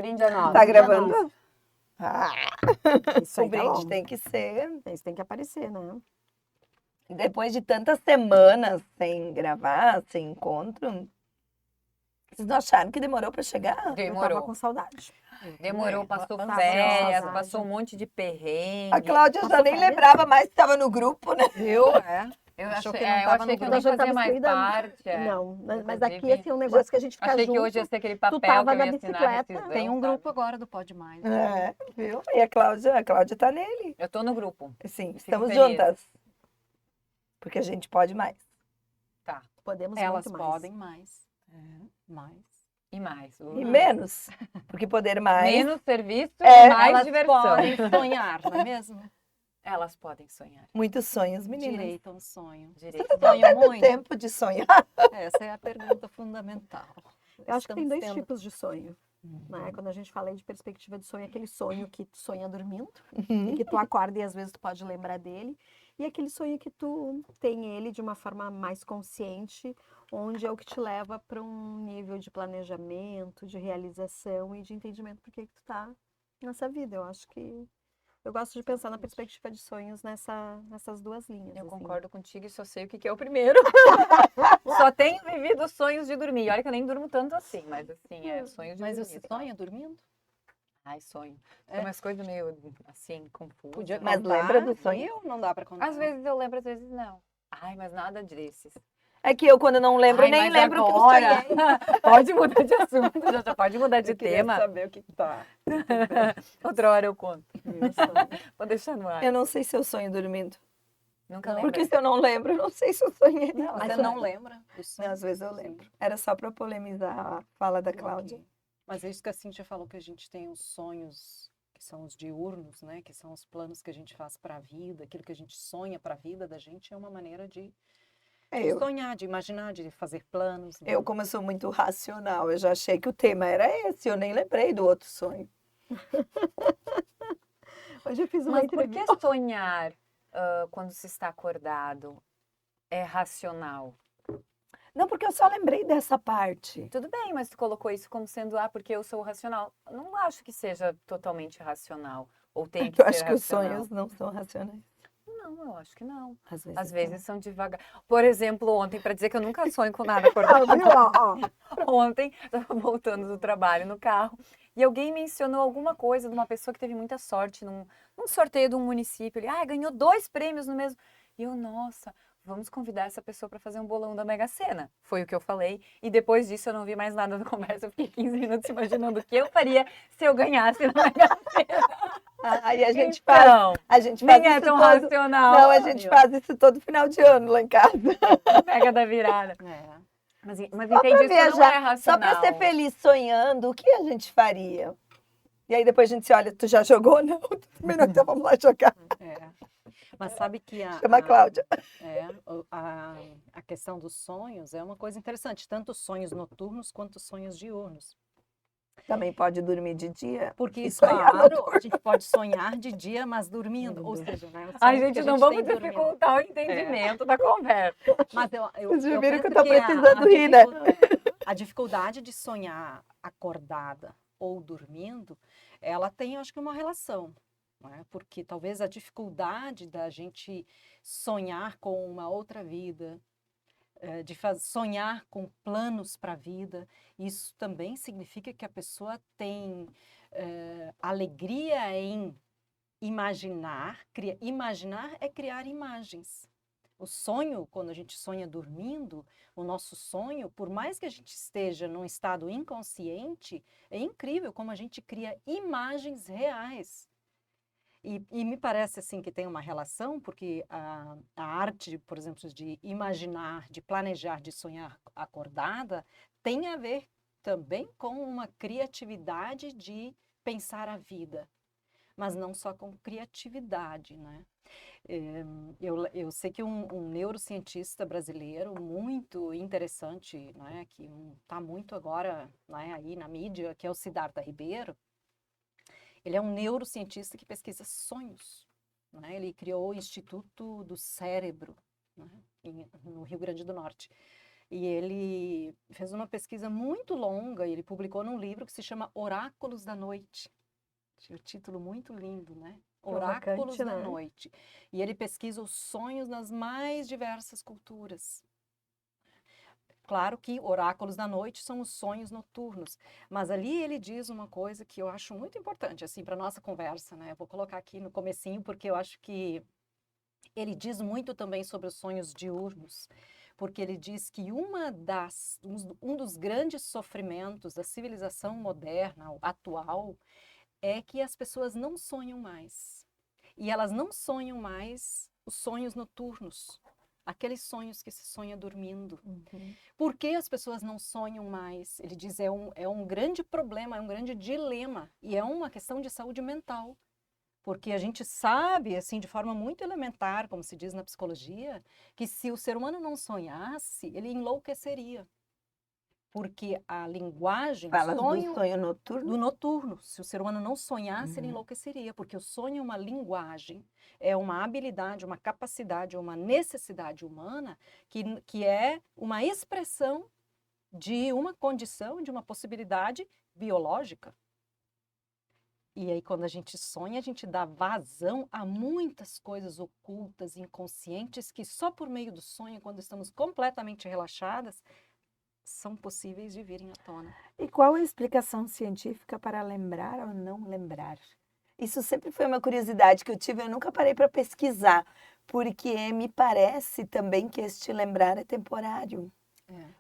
brinde é nosso. Tá gravando? Ah, Isso aí o tá brinde bom. tem que ser. Isso tem que aparecer, né? Depois de tantas semanas sem gravar, sem encontro, vocês não acharam que demorou pra chegar? Eu tava Demorou. com saudade. Demorou, passou Tava com férias, saudade. passou um monte de perrengue. A Cláudia já Passou nem férias? lembrava mais que tava no grupo, né? Viu? É. Eu Achou achei, que não eu tava achei no que eu grupo. nem A gente tava fazia mais excluída. parte. Não, mas aqui Inclusive, assim, um negócio que a gente fica achei junto. que hoje ia ser aquele Tu papel tava que eu na ia assinar bicicleta. rescisão, Tem um sabe? grupo agora do Pode Mais. É, viu? E a Cláudia tá nele. Eu tô no grupo. Sim, Fico estamos feliz. juntas. Porque a gente pode mais. Tá. Podemos Elas muito mais. podem mais. Mais. E mais. E menos. Porque poder mais. Menos serviço É, e mais Elas diversão. podem sonhar, não é mesmo? Elas podem sonhar. Muitos sonhos, meninas. Direito a um sonho. Direito. Você não Sonha tem muito? tempo de sonhar. Essa é a pergunta fundamental. Eu acho que tem Estamos dois tendo- tipos de sonho. Né? Quando a gente fala aí de perspectiva de sonho, aquele sonho que tu sonha dormindo, Uhum. e que tu acorda e às vezes tu pode lembrar dele, e aquele sonho que tu tem ele de uma forma mais consciente, onde é o que te leva para um nível de planejamento, de realização e de entendimento por que tu tá nessa vida. Eu acho que eu gosto de pensar na perspectiva de sonhos nessas duas linhas. Eu assim. concordo contigo e só sei o que é o primeiro. Só tenho vivido sonhos de dormir. Olha que eu nem durmo tanto assim, mas assim, é sonho de Mas dormir. você tá? sonha dormindo? Ai, sonho. É. São umas coisas meio assim, confusas. Podia Mas contar lembra do aqui sonho? ou não dá pra contar? Às vezes eu lembro, às vezes não. Ai, mas nada desses. É que eu, quando não lembro, Ai, nem mas lembro o que eu agora- sonhei. Pode mudar de assunto, já pode mudar de Eu queria tema. saber o que tá. Outra hora eu conto. Meu sonho. Vou deixar no ar. Eu não sei se eu sonho dormindo. Nunca Não, lembro. Porque se eu não lembro, eu não sei se eu sonhei. Não, Mas você você- não lembra do sonho? Não, às vezes eu lembro. Era só pra polemizar a fala da Cláudia. Ok. Mas é isso que a Cíntia falou, que a gente tem os sonhos, que são os diurnos, né? Que são os planos que a gente faz para a vida, aquilo que a gente sonha para a vida da gente, é uma maneira de sonhar, de imaginar, de fazer planos. né? Eu, como eu sou muito racional, eu já achei que o tema era esse, eu nem lembrei do outro sonho. Hoje eu fiz uma Mas por entrevista. que sonhar quando se está acordado é racional? Não, porque eu só lembrei dessa parte. Tudo bem, mas tu colocou isso como sendo, porque eu sou racional. Eu não acho que seja totalmente racional. Ou tem que Eu ser acho que os racional. sonhos não são racionais. Não, eu acho que não. Às Às vezes são devagar. Por exemplo, ontem, para dizer que eu nunca sonho com nada Ah, acordado. viu? Ó. Ontem, estava voltando do trabalho no carro e alguém mencionou alguma coisa de uma pessoa que teve muita sorte num sorteio de um município. Ele, ganhou 2 prêmios no mesmo. E eu, nossa, vamos convidar essa pessoa para fazer um bolão da Mega Sena. Foi o que eu falei. E depois disso eu não vi mais nada da conversa. Eu fiquei 15 minutos imaginando o que eu faria se eu ganhasse na Mega Sena. Aí a gente Então, a gente faz nem é isso tão todo. racional. Não, a gente faz isso todo final de ano lá em casa. Mega da virada. É. Mas Só entende, pra isso não é viajar, só racional. pra ser feliz sonhando, o que a gente faria? E aí depois a gente se olha, tu já jogou? Não, também não, então vamos lá jogar. É. Mas sabe que Chama a Cláudia. a questão dos sonhos é uma coisa interessante, tanto os sonhos noturnos quanto os sonhos diurnos. Também pode dormir de dia. Porque, Isso aí é claro, a gente pode sonhar de dia, mas dormindo. Ou seja, né, os Ai, sonhos que gente, a não vamos tem dormindo. dificultar o entendimento da conversa. Mas Vocês já viram que eu penso tô precisando rir, né? A dificuldade de sonhar acordada ou dormindo, ela tem, eu acho que, uma relação. Não é? Porque talvez a dificuldade da gente sonhar com uma outra vida, sonhar com planos para a vida, isso também significa que a pessoa tem alegria em imaginar. Imaginar é criar imagens. O sonho, quando a gente sonha dormindo, o nosso sonho, por mais que a gente esteja num estado inconsciente, é incrível como a gente cria imagens reais. E me parece assim que tem uma relação, porque a arte, por exemplo, de imaginar, de planejar, de sonhar acordada, tem a ver também com uma criatividade de pensar a vida, mas não só com criatividade, né? Eu sei que um neurocientista brasileiro muito interessante, né, que está muito agora, né, aí na mídia, que é o Siddhartha Ribeiro. Ele é um neurocientista que pesquisa sonhos. Né? Ele criou o Instituto do Cérebro, né, no Rio Grande do Norte. E ele fez uma pesquisa muito longa, e ele publicou num livro que se chama Oráculos da Noite. Achei o título muito lindo, né? Oráculos Provocante, da né? Noite. E ele pesquisa os sonhos nas mais diversas culturas. Claro que oráculos da noite são os sonhos noturnos, mas ali ele diz uma coisa que eu acho muito importante, assim, para nossa conversa, né? Eu vou colocar aqui no comecinho, porque eu acho que ele diz muito também sobre os sonhos diurnos, porque ele diz que um dos grandes sofrimentos da civilização moderna, atual, é que as pessoas não sonham mais. E elas não sonham mais os sonhos noturnos, aqueles sonhos que se sonha dormindo. Por que as pessoas não sonham mais? Ele diz é um grande problema, é um grande dilema e é uma questão de saúde mental. Porque a gente sabe, assim, de forma muito elementar, como se diz na psicologia, que se o ser humano não sonhasse, ele enlouqueceria. Porque a linguagem, Fala o do sonho sonho noturno. do noturno, se o ser humano não sonhasse, ele enlouqueceria. Porque o sonho é uma linguagem, é uma habilidade, uma capacidade, uma necessidade humana que é uma expressão de uma condição, de uma possibilidade biológica. E aí, quando a gente sonha, a gente dá vazão a muitas coisas ocultas, inconscientes, que só por meio do sonho, quando estamos completamente relaxadas, são possíveis de virem à tona. E qual a explicação científica para lembrar ou não lembrar? Isso sempre foi uma curiosidade que eu tive, eu nunca parei para pesquisar, porque me parece também que este lembrar é temporário.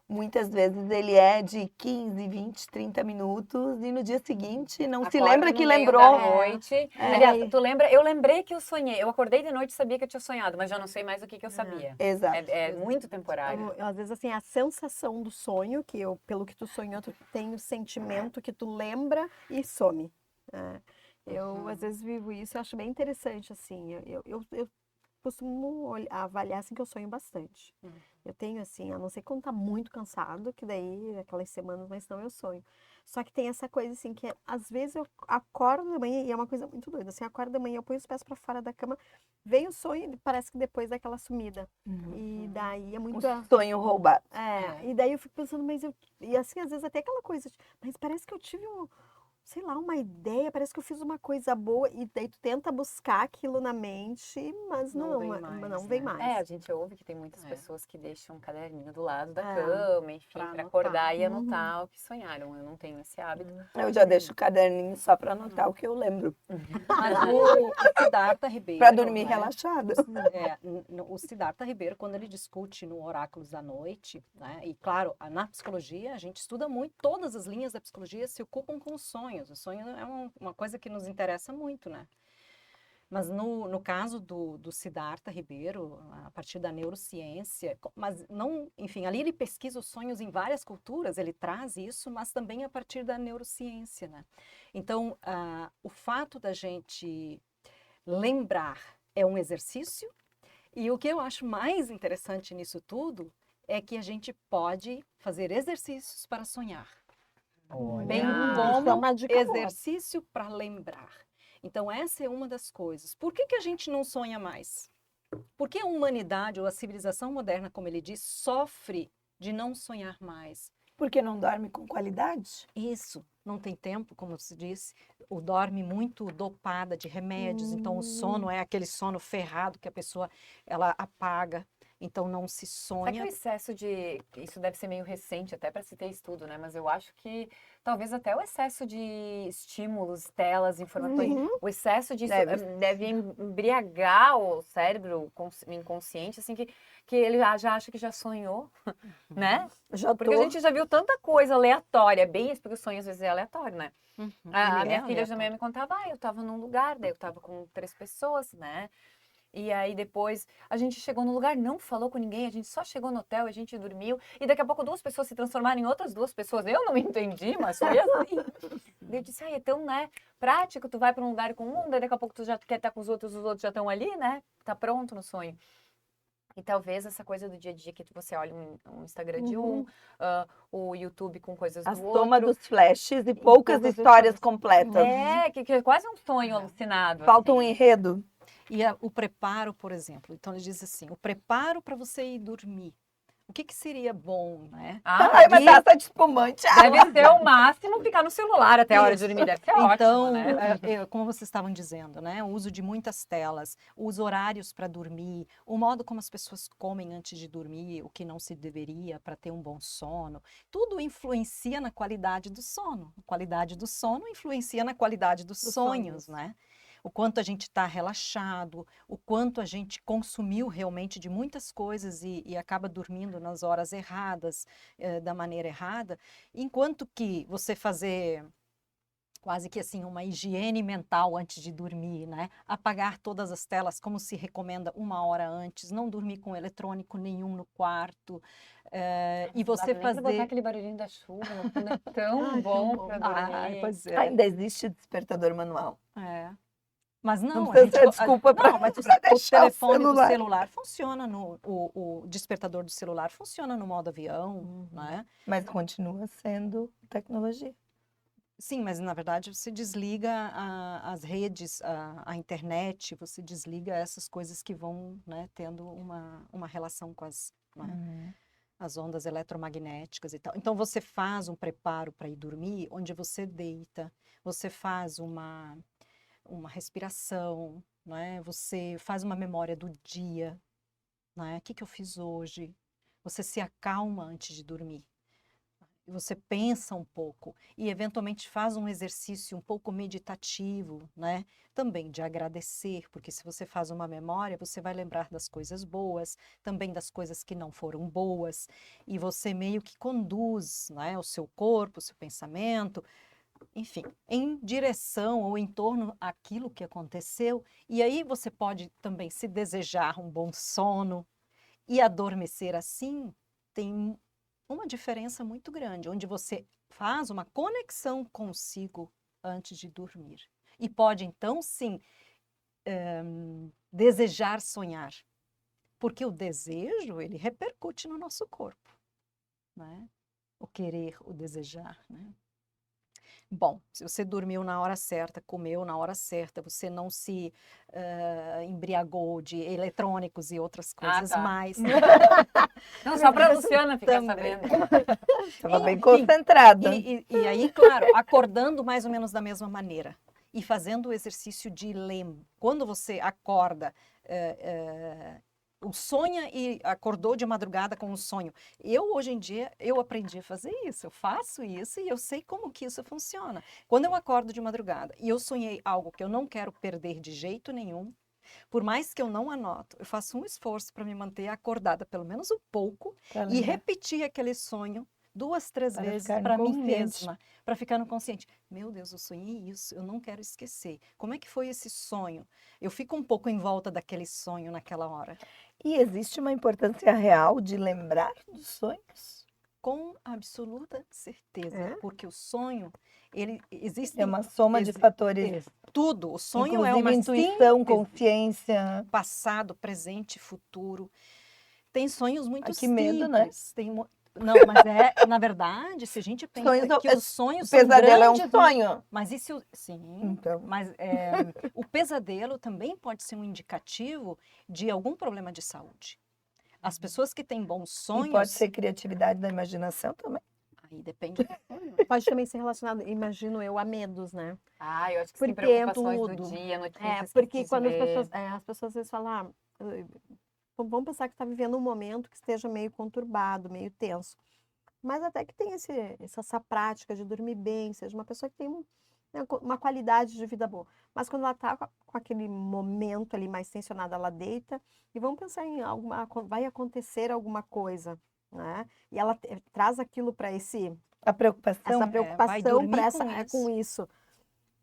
Muitas vezes ele é de 15, 20, 30 minutos e no dia seguinte não se Acorda lembra no que meio lembrou. da noite. É. Aliás, tu lembra? Eu lembrei que eu sonhei. Eu acordei de noite e sabia que eu tinha sonhado, mas já não sei mais o que eu sabia. Exato. É muito temporário. Às vezes, assim, a sensação do sonho, que pelo que tu sonhou, tu tem o sentimento que tu lembra e some. Né? Eu, às vezes, vivo isso e acho bem interessante, assim. Eu costumo avaliar, assim, que eu sonho bastante. Eu tenho, assim, a não ser quando tá muito cansado, que daí, aquelas semanas, mas não eu sonho. Só que tem essa coisa, assim, que às vezes eu acordo de manhã, e é uma coisa muito doida, assim, eu acordo de manhã, eu ponho os pés pra fora da cama, vem o sonho e parece que depois daquela sumida. E daí é muito... O sonho roubado. E daí eu fico pensando, e assim, às vezes até aquela coisa, mas parece que eu tive sei lá, uma ideia, parece que eu fiz uma coisa boa, e daí tu tenta buscar aquilo na mente, mas Não vem mais, não vem né? mais. A gente ouve que tem muitas pessoas que deixam um caderninho do lado da É. cama, enfim, Pra para anotar. acordar e anotar o que sonharam. Eu não tenho esse hábito. Eu já deixo o caderninho só para anotar o que eu lembro, Mas o Siddhartha Ribeiro... para dormir né? relaxada. O Siddhartha Ribeiro, quando ele discute no Oráculos da Noite, né, e claro, na psicologia, a gente estuda muito, todas as linhas da psicologia se ocupam com os sonhos. O sonho é uma coisa que nos interessa muito, né? Mas no caso do Siddhartha Ribeiro, a partir da neurociência, mas não, enfim, ali ele pesquisa os sonhos em várias culturas, ele traz isso, mas também a partir da neurociência, né? Então, o fato da gente lembrar é um exercício, e o que eu acho mais interessante nisso tudo é que a gente pode fazer exercícios para sonhar. Bem Isso é como uma dica boa. exercício para lembrar. Então, essa é uma das coisas. Por que a gente não sonha mais? Por que a humanidade ou a civilização moderna, como ele diz, sofre de não sonhar mais? Porque não dorme com qualidade? Isso, não tem tempo, como se disse, o dorme muito dopada de remédios, então o sono é aquele sono ferrado que a pessoa, ela apaga, então não se Será que o sonha. excesso de... Isso deve ser meio recente até para se ter estudo, né? Mas eu acho que talvez até o excesso de estímulos, telas, informações, o excesso disso deve embriagar o cérebro inconsciente, assim, que ele já acha que já sonhou, né? Porque a gente já viu tanta coisa aleatória, bem isso, porque o sonho às vezes é aleatório, né? A minha filha também me contava, eu tava num lugar, daí eu tava com 3 pessoas, né? E aí depois a gente chegou no lugar, não falou com ninguém, a gente só chegou no hotel, a gente dormiu, e daqui a pouco 2 pessoas se transformaram em outras 2 pessoas. Eu não entendi, mas foi assim. Eu disse, é tão, né, prático, tu vai para um lugar comum, daí daqui a pouco tu já quer estar com os outros já estão ali, né? Tá pronto no sonho. E talvez essa coisa do dia a dia que você olha um Instagram de o YouTube com coisas A do soma outro. dos flashes e poucas histórias completas. Que é quase um sonho alucinado. Falta um assim. enredo. E o preparo, por exemplo, então ele diz assim, o preparo para você ir dormir, O que que seria bom, né? Ai, uma E taça de espumante. deve ser o máximo ficar no celular até a hora de Isso. dormir. Deve ser Então, ótimo, né? como vocês estavam dizendo, né? O uso de muitas telas, os horários para dormir, o modo como as pessoas comem antes de dormir, o que não se deveria para ter um bom sono, tudo influencia na qualidade do sono. A qualidade do sono influencia na qualidade dos sonhos, né? O quanto a gente está relaxado, o quanto a gente consumiu realmente de muitas coisas e acaba dormindo nas horas erradas, da maneira errada. Enquanto que você fazer quase que assim uma higiene mental antes de dormir, né? Apagar todas as telas, como se recomenda 1 hora antes, não dormir com eletrônico nenhum no quarto, e você Nem pra botar fazer... aquele barulhinho da chuva no fundo é tão Ai, tão bom bom. pra Ai, dormir. pois é. Ainda existe despertador manual. É. Mas não, Não a precisa gente... ser desculpa pra Não, mas pra o deixar o telefone do celular. celular funciona o despertador do celular funciona no modo avião, né? Mas continua sendo tecnologia. Sim, mas na verdade você desliga as redes, a internet, você desliga essas coisas que vão, né, tendo uma relação com né, as ondas eletromagnéticas e tal. Então você faz um preparo para ir dormir, onde você deita, você faz uma respiração, né? Você faz uma memória do dia, né? O que que eu fiz hoje? Você se acalma antes de dormir. Você pensa um pouco e eventualmente faz um exercício um pouco meditativo, né? Também de agradecer, porque se você faz uma memória, você vai lembrar das coisas boas, também das coisas que não foram boas, e você meio que conduz, né, o seu corpo, o seu pensamento, enfim, em direção ou em torno àquilo que aconteceu. E aí você pode também, se desejar um bom sono e adormecer assim, tem uma diferença muito grande, onde você faz uma conexão consigo antes de dormir. E pode, então, sim, desejar sonhar. Porque o desejo, ele repercute no nosso corpo, né? O querer, o desejar, né? Bom, se você dormiu na hora certa, comeu na hora certa, você não se embriagou de eletrônicos e outras coisas tá. mais. Não, só pra Luciana ficar Também. sabendo. Estava bem Enfim, concentrada. E aí, claro, acordando mais ou menos da mesma maneira. E fazendo o exercício de lembro. Quando você acorda, sonha e acordou de madrugada com um sonho. Hoje em dia, eu aprendi a fazer isso. Eu faço isso e eu sei como que isso funciona. Quando eu acordo de madrugada e eu sonhei algo que eu não quero perder de jeito nenhum, por mais que eu não anoto, eu faço um esforço para me manter acordada pelo menos um pouco e repetir aquele sonho 2, 3 vezes para mim mesma, para ficar no consciente. Meu Deus, eu sonhei isso, eu não quero esquecer. Como é que foi esse sonho? Eu fico um pouco em volta daquele sonho naquela hora. E existe uma importância real de lembrar dos sonhos? Com absoluta certeza, porque o sonho, ele existe... É uma soma de fatores. Tudo, o sonho inclusive é uma intuição, consciência. Passado, presente, futuro. Tem sonhos muito Que medo, né? Não, mas na verdade, se a gente pensa que os sonhos são grandes... O pesadelo é um sonho. Mas isso, sim, então. Mas o pesadelo também pode ser um indicativo de algum problema de saúde. As pessoas que têm bons sonhos... E pode ser criatividade da imaginação também. Aí depende do sonho. Pode também ser relacionado, imagino eu, a medos, né? Eu acho que sim, Porque preocupações do dia, notícias porque quando ver. as pessoas às vezes falam, vamos pensar que está vivendo um momento que esteja meio conturbado, meio tenso. Mas até que tem essa prática de dormir bem, seja uma pessoa que tem uma qualidade de vida boa. Mas quando ela está com aquele momento ali mais tensionado, ela deita e vamos pensar em vai acontecer alguma coisa, né? E ela traz aquilo para essa preocupação com isso.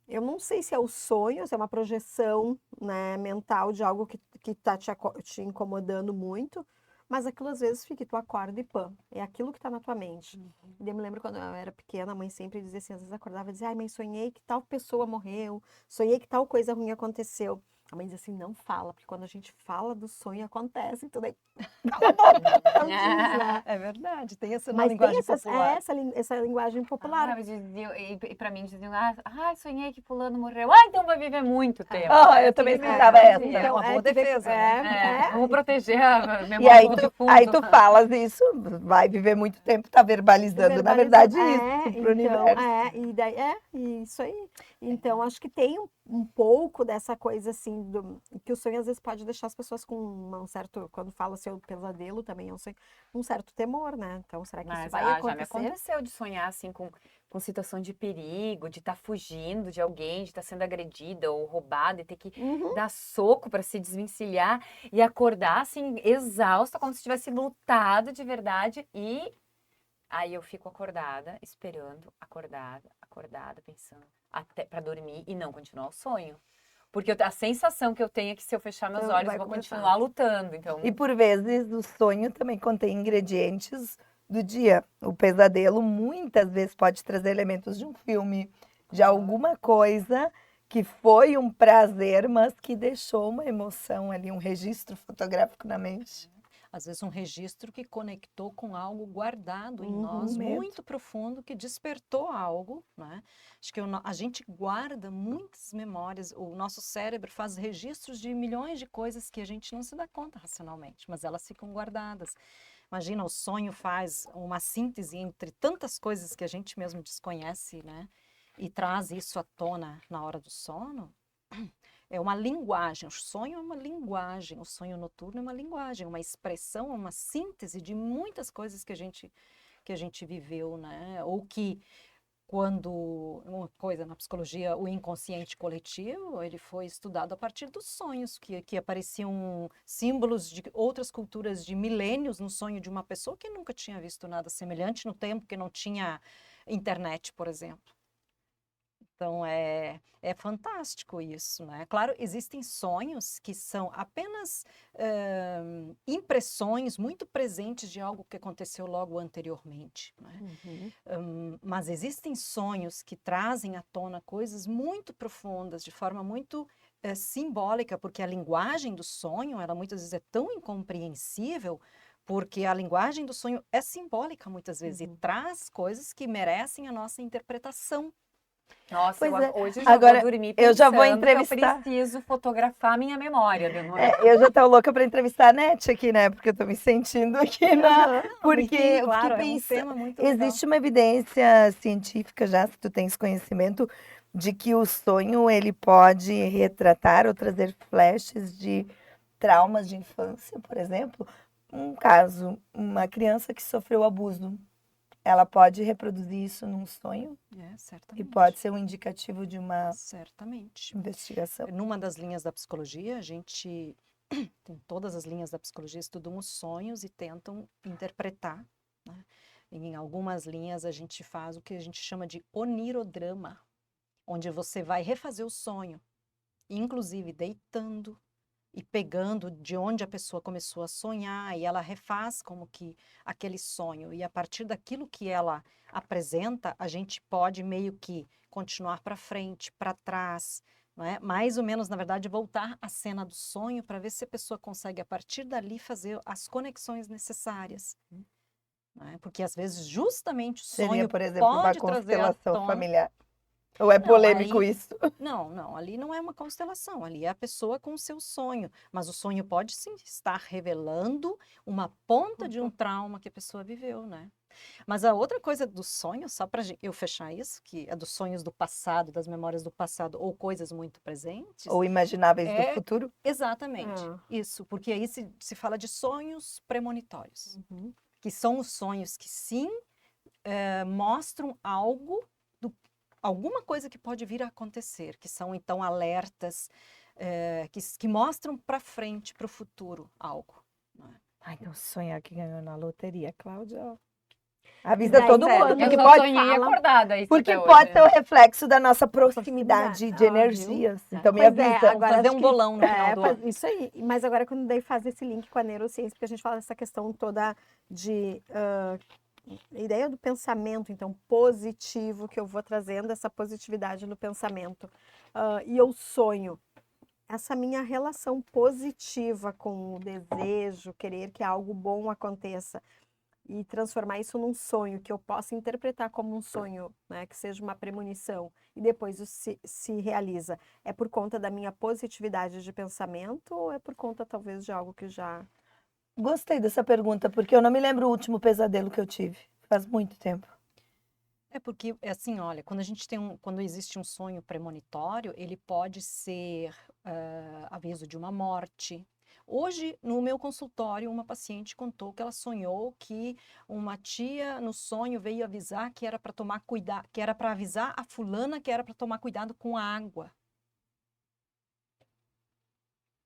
Eu não sei se é o sonho, se é uma projeção, né, mental de algo que está te incomodando muito, mas aquilo às vezes fica, tu acorda e pã, é aquilo que está na tua mente. E eu me lembro quando eu era pequena, a mãe sempre dizia assim, às vezes acordava e dizia, ai mãe, sonhei que tal pessoa morreu, sonhei que tal coisa ruim aconteceu. A mãe diz assim, não fala, porque quando a gente fala do sonho, acontece, então daí, cala a boca, não diz, né? É verdade, tem essa Mas tem linguagem popular. essa linguagem popular. Ah, mas diziam, e pra mim diziam, sonhei que fulano morreu. Ah, então vai viver muito tempo. Ah, eu também escutava essa. É uma boa tu vê que- defesa, né? Vamos proteger a E memória aí do tu, defunto. aí tu falas isso, vai viver muito tempo, tá verbalizando, na verdade, isso pro universo. E daí, isso aí. Então, acho que tem um pouco dessa coisa, assim, que o sonho às vezes pode deixar as pessoas com um certo, quando fala seu pesadelo também, é um certo temor, né? Então, será que isso Mas vai já me acontecer? aconteceu de sonhar assim com situação de perigo, de estar fugindo de alguém, de estar sendo agredida ou roubada e ter que Uhum. dar soco para se desvencilhar e acordar assim exausta, como se tivesse lutado de verdade e aí eu fico acordada, esperando, acordada, pensando até para dormir e não continuar o sonho. Porque a sensação que eu tenho é que se eu fechar meus Então, olhos, vai eu vou começar. continuar lutando. Então, E por vezes o sonho também contém ingredientes do dia. O pesadelo muitas vezes pode trazer elementos de um filme, de alguma coisa que foi um prazer, mas que deixou uma emoção ali, um registro fotográfico na mente. Às vezes um registro que conectou com algo guardado em Uhum, nós, medo. muito profundo, que despertou algo, né? Acho que a gente guarda muitas memórias, o nosso cérebro faz registros de milhões de coisas que a gente não se dá conta racionalmente, mas elas ficam guardadas. Imagina, o sonho faz uma síntese entre tantas coisas que a gente mesmo desconhece, né? E traz isso à tona na hora do sono. É uma linguagem, o sonho é uma linguagem, o sonho noturno é uma linguagem, uma expressão, uma síntese de muitas coisas que a gente viveu, né? Ou que quando, uma coisa na psicologia, o inconsciente coletivo, ele foi estudado a partir dos sonhos, que apareciam símbolos de outras culturas de milênios no sonho de uma pessoa que nunca tinha visto nada semelhante no tempo que não tinha internet, por exemplo. Então, é fantástico isso, né? Claro, existem sonhos que são apenas impressões muito presentes de algo que aconteceu logo anteriormente, né? Mas existem sonhos que trazem à tona coisas muito profundas, de forma muito simbólica, porque a linguagem do sonho, ela muitas vezes é tão incompreensível, porque a linguagem do sonho é simbólica muitas vezes e traz coisas que merecem a nossa interpretação. nossa, Pois é. hoje já Agora, vou dormir eu já vou pensando que entrevistar. eu preciso fotografar minha memória, Leonora. Eu já tô louca para entrevistar a NET aqui, né? Porque eu tô me sentindo aqui na. Porque Sim, eu claro, fiquei é um pensando. tema muito legal. Existe uma evidência científica já, se tu tens conhecimento, de que o sonho ele pode retratar ou trazer flashes de traumas de infância, por exemplo. Um caso, uma criança que sofreu abuso, ela pode reproduzir isso num sonho e Certamente. pode ser um indicativo de uma Certamente. investigação. Numa das linhas da psicologia, a gente tem todas as linhas da psicologia estudam os sonhos e tentam interpretar, né? Em algumas linhas a gente faz o que a gente chama de onirodrama, onde você vai refazer o sonho, inclusive deitando e pegando de onde a pessoa começou a sonhar, e ela refaz como que aquele sonho, e a partir daquilo que ela apresenta, a gente pode meio que continuar para frente, para trás, não é? Mais ou menos, na verdade, voltar à cena do sonho para ver se a pessoa consegue, a partir dali, fazer as conexões necessárias. Não é? Porque, às vezes, justamente o Seria, sonho por exemplo, uma pode trazer à constelação tona... familiar. Ou é Não, polêmico aí- isso? Não, ali não é uma constelação, ali é a pessoa com o seu sonho, mas o sonho pode sim estar revelando uma ponta de um trauma que a pessoa viveu, né? Mas a outra coisa do sonho, só para eu fechar isso, que é dos sonhos do passado, das memórias do passado, ou coisas muito presentes, Ou imagináveis do É- futuro? exatamente, isso, porque aí se fala de sonhos premonitórios, que são os sonhos que sim mostram algo, alguma coisa que pode vir a acontecer, que são então alertas, que mostram para frente, para o futuro, algo. Não é? Ai, então sonhar que ganhou na loteria, Cláudia. Ó. Avisa daí, todo sério, mundo. Eu Que só pode, sonhei acordada isso porque até pode hoje. ser o reflexo da nossa proximidade de viu? energias. Então me Pois é, avisa. agora fazer acho um que- bolão no final do ano. Isso aí. Mas agora quando daí faz esse link com a neurociência, porque a gente fala dessa questão toda de ideia do pensamento, então, positivo, que eu vou trazendo essa positividade no pensamento. E eu sonho. essa minha relação positiva com o desejo, querer que algo bom aconteça e transformar isso num sonho que eu possa interpretar como um sonho, né, que seja uma premonição e depois isso se realiza, é por conta da minha positividade de pensamento ou é por conta talvez de algo que já... Gostei dessa pergunta, porque eu não me lembro o último pesadelo que eu tive. Faz muito tempo. É porque, é assim, olha, quando existe um sonho premonitório, ele pode ser aviso de uma morte. Hoje, no meu consultório, uma paciente contou que ela sonhou que uma tia no sonho veio avisar que era para tomar cuidado, que era para avisar a fulana que era para tomar cuidado com a água.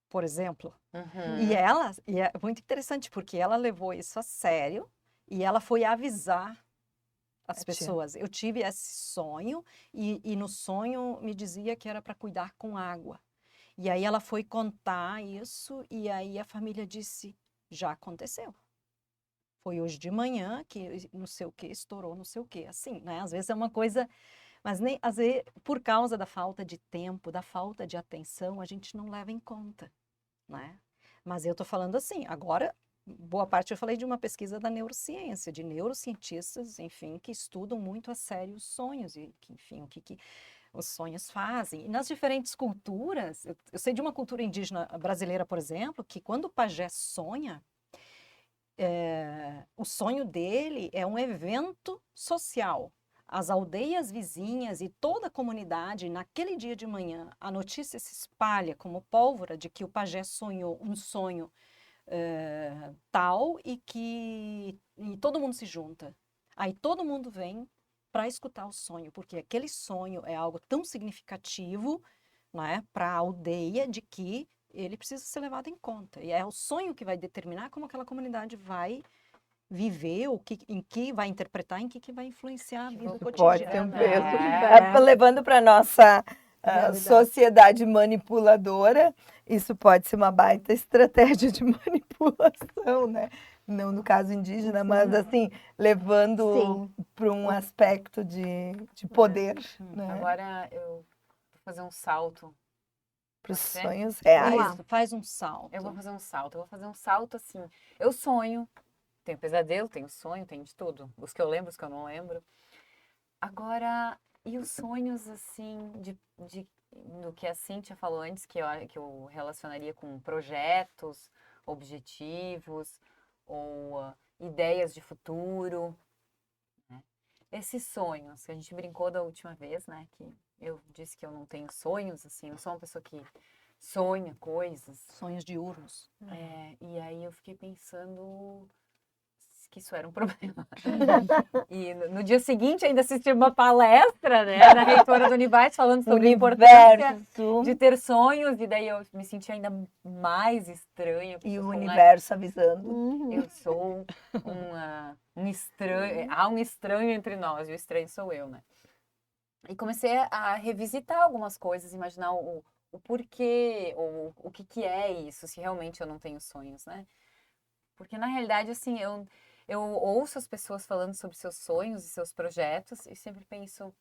Por exemplo. Uhum. E é muito interessante, porque ela levou isso a sério e ela foi avisar as pessoas. Eu tive esse sonho e no sonho me dizia que era para cuidar com água. E aí ela foi contar isso e aí a família disse, já aconteceu. Foi hoje de manhã que não sei o que, estourou não sei o que. Assim, né? Às vezes é uma coisa, mas nem, às vezes, por causa da falta de tempo, da falta de atenção, a gente não leva em conta, né? Mas eu tô falando assim, agora, boa parte eu falei de uma pesquisa da neurociência, de neurocientistas, enfim, que estudam muito a sério os sonhos e, enfim, o que os sonhos fazem. E nas diferentes culturas, eu sei de uma cultura indígena brasileira, por exemplo, que quando o pajé sonha, o sonho dele é um evento social. As aldeias vizinhas e toda a comunidade, naquele dia de manhã, a notícia se espalha como pólvora de que o pajé sonhou um sonho tal e todo mundo se junta. Aí todo mundo vem para escutar o sonho, porque aquele sonho é algo tão significativo, né, para a aldeia de que ele precisa ser levado em conta. E é o sonho que vai determinar como aquela comunidade vai viver, em que vai interpretar, em que vai influenciar a vida Pode ter um cotidiana. peso. Levando para a nossa Realidade. sociedade manipuladora, isso pode ser uma baita estratégia de manipulação, né? Não no caso indígena, mas assim, levando Sim. para um aspecto de poder, né? Agora eu vou fazer um salto. Para os pode ser? sonhos Vamos reais. lá. Isso, faz um salto. Eu vou fazer um salto. Eu vou fazer um salto assim. Eu sonho, tenho pesadelo, tenho sonho, tenho de tudo. Os que eu lembro, os que eu não lembro. Agora, e os sonhos assim, do que a Cíntia falou antes, que eu relacionaria com projetos, objetivos ou ideias de futuro, né? Esses sonhos, que a gente brincou da última vez, né? Que eu disse que eu não tenho sonhos, assim, eu sou uma pessoa que sonha coisas. Sonhos diurnos. E aí eu fiquei pensando que isso era um problema. E no dia seguinte ainda assisti uma palestra, né, da reitora do Univates falando sobre a importância de ter sonhos, e daí eu me senti ainda mais estranha. porque E eu o sou, né, universo avisando. eu sou um estranho, há um estranho entre nós, e o estranho sou eu, né? E comecei a revisitar algumas coisas, imaginar o porquê, ou o que é isso, se realmente eu não tenho sonhos, né? Porque na realidade, assim, eu ouço as pessoas falando sobre seus sonhos e seus projetos e sempre penso,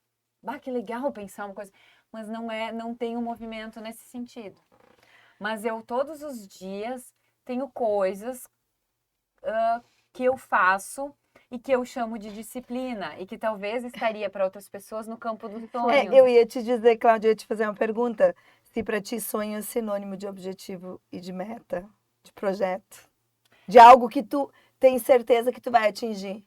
bah, que legal pensar uma coisa, mas não tem um movimento nesse sentido. Mas eu todos os dias tenho coisas que eu faço e que eu chamo de disciplina e que talvez estaria para outras pessoas no campo dos sonhos. Eu ia te dizer, Cláudia, eu ia te fazer uma pergunta. Se para ti sonho é sinônimo de objetivo e de meta, de projeto, de algo que tu tem certeza que tu vai atingir.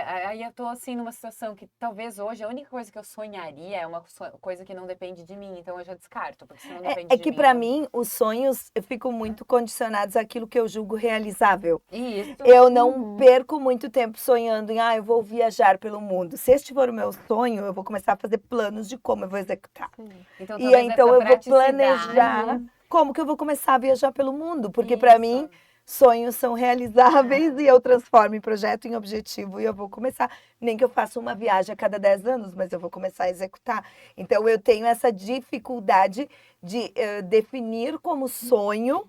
Aí eu tô assim numa situação que talvez hoje a única coisa que eu sonharia é uma coisa que não depende de mim, então eu já descarto, porque se não depende de mim. É que para mim os sonhos ficam muito condicionados àquilo que eu julgo realizável. Isso. Eu não perco muito tempo sonhando em, eu vou viajar pelo mundo. Se este for o meu sonho, eu vou começar a fazer planos de como eu vou executar. Então, E aí, então eu vou planejar praticidade, como que eu vou começar a viajar pelo mundo, porque Isso. para mim sonhos são realizáveis e eu transformo em projeto em objetivo e eu vou começar, nem que eu faça uma viagem a cada 10 anos, mas eu vou começar a executar. Então eu tenho essa dificuldade de definir como sonho.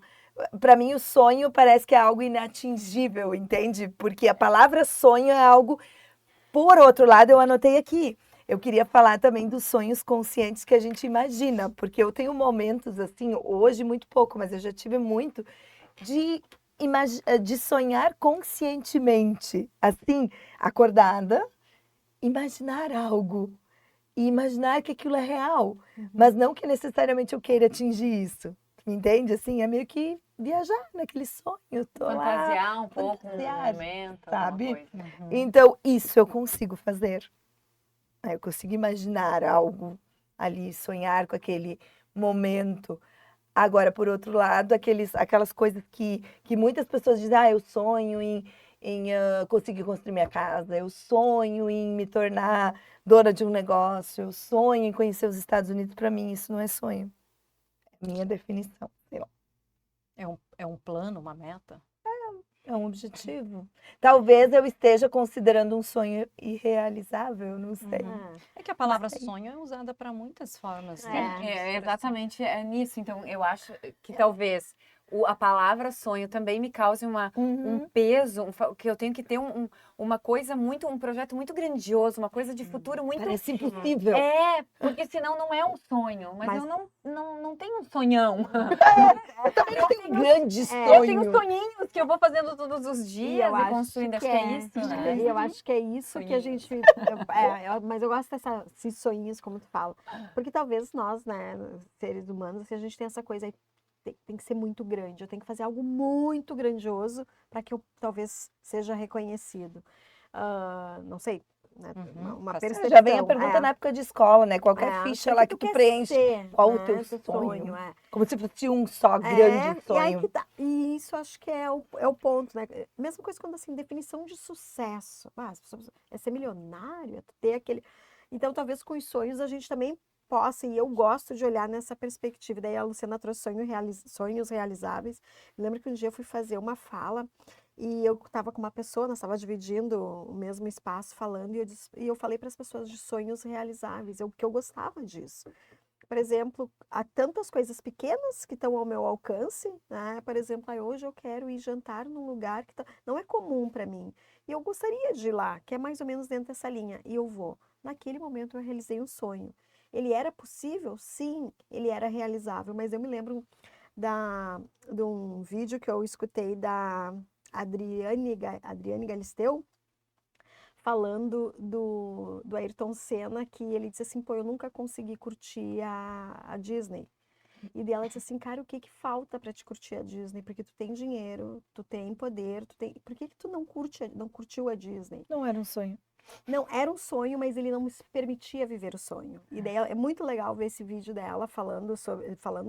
Para mim o sonho parece que é algo inatingível, entende? Porque a palavra sonho é algo, por outro lado, eu anotei aqui. eu queria falar também dos sonhos conscientes que a gente imagina, porque eu tenho momentos assim, hoje muito pouco, mas eu já tive muito, de, de sonhar conscientemente, assim, acordada, imaginar algo e imaginar que aquilo é real, mas não que necessariamente eu queira atingir isso. Entende? Assim, é meio que viajar naquele sonho, tô lá, Fantasiar um pouco um fantasiar, momento, sabe? alguma coisa. Então, isso eu consigo fazer. Eu consigo imaginar algo ali, sonhar com aquele momento. Agora, por outro lado, aquelas coisas que muitas pessoas dizem, eu sonho em conseguir construir minha casa, eu sonho em me tornar dona de um negócio, eu sonho em conhecer os Estados Unidos. Para mim, isso não é sonho. É minha definição, sei lá. É um plano, uma meta? É um objetivo. Talvez eu esteja considerando um sonho irrealizável, não sei. É que a palavra sonho é usada para muitas formas, né? É exatamente nisso. Então, eu acho que talvez a palavra sonho também me cause um peso, que eu tenho que ter uma coisa muito, um projeto muito grandioso, uma coisa de futuro muito... Parece impossível. Porque senão não é um sonho, mas eu não tenho um sonhão. Eu também não tenho um grande sonho. Eu tenho sonhinhos que eu vou fazendo todos os dias e construindo. Acho que é isso, né? Eu acho que é isso que a gente... mas eu gosto desses sonhinhos, como tu fala. Porque talvez nós, né, seres humanos, a gente tem essa coisa aí, tem que ser muito grande. Eu tenho que fazer algo muito grandioso para que eu talvez seja reconhecido. Não sei, né? Uma percepção. Já vem a pergunta na época de escola, né? Qualquer ficha lá que tu preenche. Qual o teu sonho? Como se fosse um só grande sonho. E aí que tá. E isso acho que é o ponto, né? Mesma coisa quando assim, definição de sucesso. As pessoas, é ser milionário, é ter aquele. Então, talvez com os sonhos a gente também possa, e eu gosto de olhar nessa perspectiva. Daí a Luciana trouxe sonhos realizáveis. Eu lembro que um dia eu fui fazer uma fala e eu estava com uma pessoa, nós estávamos dividindo o mesmo espaço falando, e eu falei para as pessoas de sonhos realizáveis, que eu gostava disso. Por exemplo, há tantas coisas pequenas que estão ao meu alcance, né? Por exemplo, hoje eu quero ir jantar num lugar que não é comum para mim. E eu gostaria de ir lá, que é mais ou menos dentro dessa linha. E eu vou. Naquele momento eu realizei um sonho. Ele era possível? Sim, ele era realizável. Mas eu me lembro de um vídeo que eu escutei da Adriane Galisteu, falando do Ayrton Senna, que ele disse assim, eu nunca consegui curtir a Disney. E dela disse assim, cara, o que falta para te curtir a Disney? Porque tu tem dinheiro, tu tem poder, por que tu não curtiu a Disney? Não era um sonho. Não, era um sonho, mas ele não me permitia viver o sonho. E daí é muito legal ver esse vídeo dela falando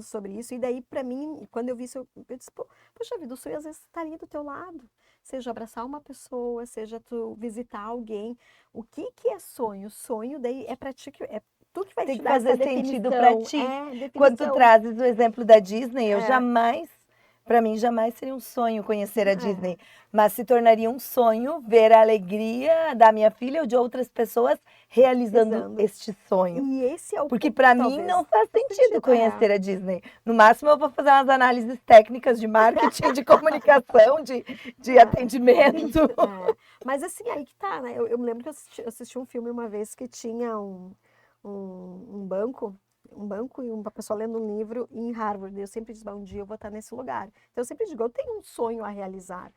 sobre isso. E daí, para mim, quando eu vi isso, eu disse, poxa vida, o sonho às vezes está ali do teu lado. Seja abraçar uma pessoa, seja tu visitar alguém. O que é sonho? Sonho daí é para ti, é tu que vai Tem te que dar fazer essa sentido para ti. definição. Quando tu trazes o exemplo da Disney, eu jamais... Para mim, jamais seria um sonho conhecer a Disney, mas se tornaria um sonho ver a alegria da minha filha ou de outras pessoas realizando este sonho. E esse é o Porque para mim não faz sentido conhecer a Disney. No máximo, eu vou fazer umas análises técnicas de marketing, de comunicação, de atendimento. Mas assim, aí que tá, né? Eu me lembro que eu assisti um filme uma vez que tinha um banco e uma pessoa lendo um livro em Harvard. Eu sempre digo, um dia eu vou estar nesse lugar. Então eu sempre digo, eu tenho um sonho a realizar.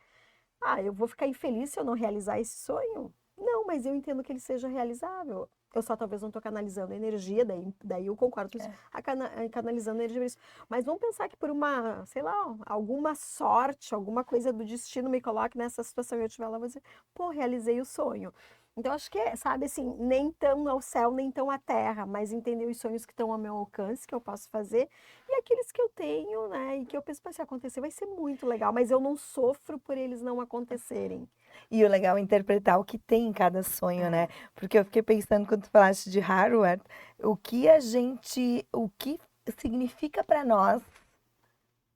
Eu vou ficar infeliz se eu não realizar esse sonho? Não, mas eu entendo que ele seja realizável. Eu só talvez não estou canalizando energia, daí eu concordo com isso, canalizando energia para isso. Mas vamos pensar que por uma, sei lá, alguma sorte, alguma coisa do destino me coloque nessa situação e eu estiver lá, vou dizer, realizei o sonho. Então, acho que sabe, assim, nem tão ao céu, nem tão à terra, mas entender os sonhos que estão ao meu alcance, que eu posso fazer, e aqueles que eu tenho, né, e que eu penso, se acontecer, vai ser muito legal, mas eu não sofro por eles não acontecerem. E o legal é interpretar o que tem em cada sonho, né? Porque eu fiquei pensando, quando tu falaste de Harvard, o que significa para nós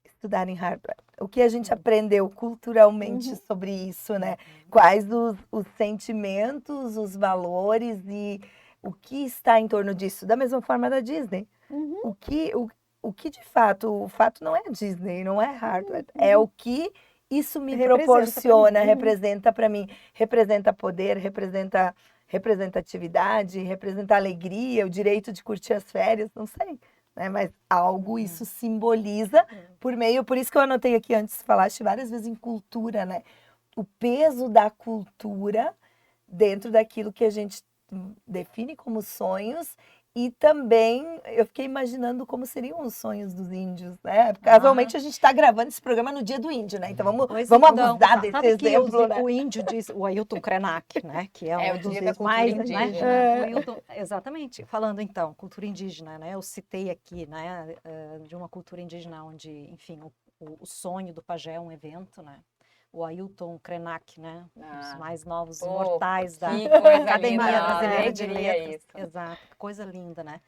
estudar em Harvard? O que a gente aprendeu culturalmente sobre isso, né? Quais os sentimentos, os valores e o que está em torno disso? Da mesma forma da Disney. O que de fato, o fato não é a Disney, não é Harvard, é o que isso me proporciona, representa para mim, representa poder, representa representatividade, representar alegria, o direito de curtir as férias, não sei. Né? Mas algo isso simboliza por isso que eu anotei aqui antes, falaste várias vezes em cultura, né? O peso da cultura dentro daquilo que a gente define como sonhos e também eu fiquei imaginando como seriam os sonhos dos índios, né? Casualmente a gente está gravando esse programa no Dia do Índio, né? Então vamos abusar desse sabe que exemplo, né? o índio diz, o Ailton Krenak, né? Que é É, um o dos Dia da Cultura mais, Indígena. né? O Ailton, exatamente. Falando então, cultura indígena, né? Eu citei aqui, né? De uma cultura indígena onde, enfim, o sonho do pajé é um evento, né? O Ailton Krenak, né? Os mais novos imortais da Que coisa Academia linda, Brasileira de alegria Letras. isso. Exato, que coisa linda, né?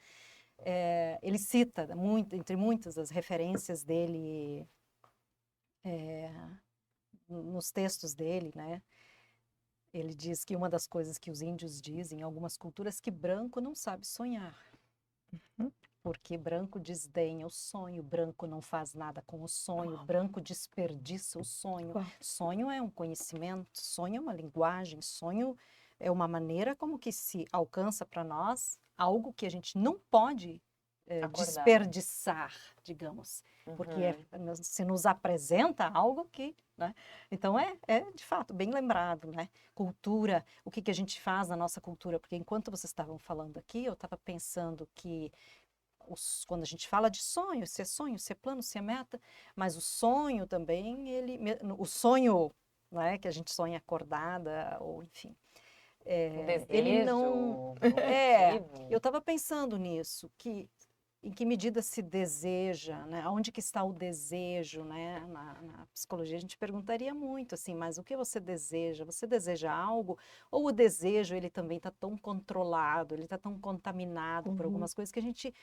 Ele cita, entre muitas das referências dele, nos textos dele, né? Ele diz que uma das coisas que os índios dizem em algumas culturas que branco não sabe sonhar. Porque branco desdenha o sonho, branco não faz nada com o sonho, branco desperdiça o sonho. Sonho é um conhecimento, sonho é uma linguagem, sonho é uma maneira como que se alcança para nós algo que a gente não pode desperdiçar, digamos. Porque se nos apresenta algo que, né? Então é de fato bem lembrado, né? Cultura, o que a gente faz na nossa cultura, porque enquanto vocês estavam falando aqui, eu estava pensando que quando a gente fala de sonho, se é plano, se é meta, mas o sonho também, o sonho, né, que a gente sonha acordada, ou enfim, O desejo, ele o não... objetivo. Eu estava pensando nisso, em que medida se deseja, né? Onde que está o desejo, né? Na psicologia a gente perguntaria muito assim, mas o que você deseja? Você deseja algo? Ou o desejo ele também está tão controlado, ele está tão contaminado por algumas coisas que a gente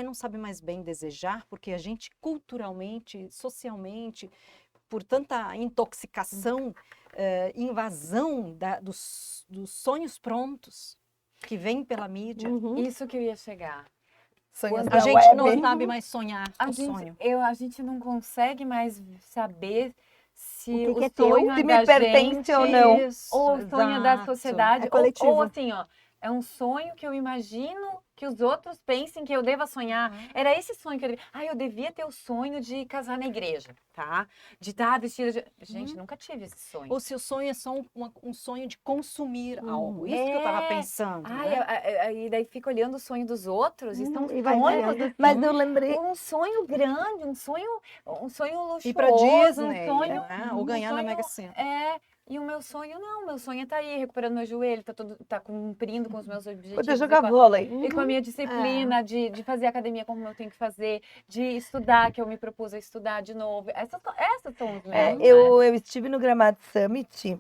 não sabe mais bem desejar, porque a gente culturalmente, socialmente, por tanta intoxicação, invasão dos sonhos prontos que vêm pela mídia. Isso que eu ia chegar. Sonhos A da gente web. não sabe mais sonhar o sonho. A gente não consegue mais saber se O que o é teu, sonho se é me da pertence gente, ou não. ou o sonho é da Exato. sociedade, É coletivo. ou assim, ó, é um sonho que eu imagino que os outros pensem que eu deva sonhar. Era esse sonho que eu devia ter o sonho de casar na igreja, tá? De estar vestida de... Gente, nunca tive esse sonho. Ou se o sonho é só um sonho de consumir algo. Isso que eu estava pensando. E daí fica olhando o sonho dos outros e são E vai sonhos vendo. assim, Mas eu lembrei. um sonho grande, um sonho luxuoso, Ir para Disney, um sonho, né? Ou ganhar na Mega Sena. E o meu sonho não, meu sonho tá aí, recuperando meu joelho, tá cumprindo com os meus objetivos. Poder jogar vôlei. E com a minha disciplina de fazer academia como eu tenho que fazer, de estudar, que eu me propus a estudar de novo. Essas são os meus, né? Eu estive no Gramado Summit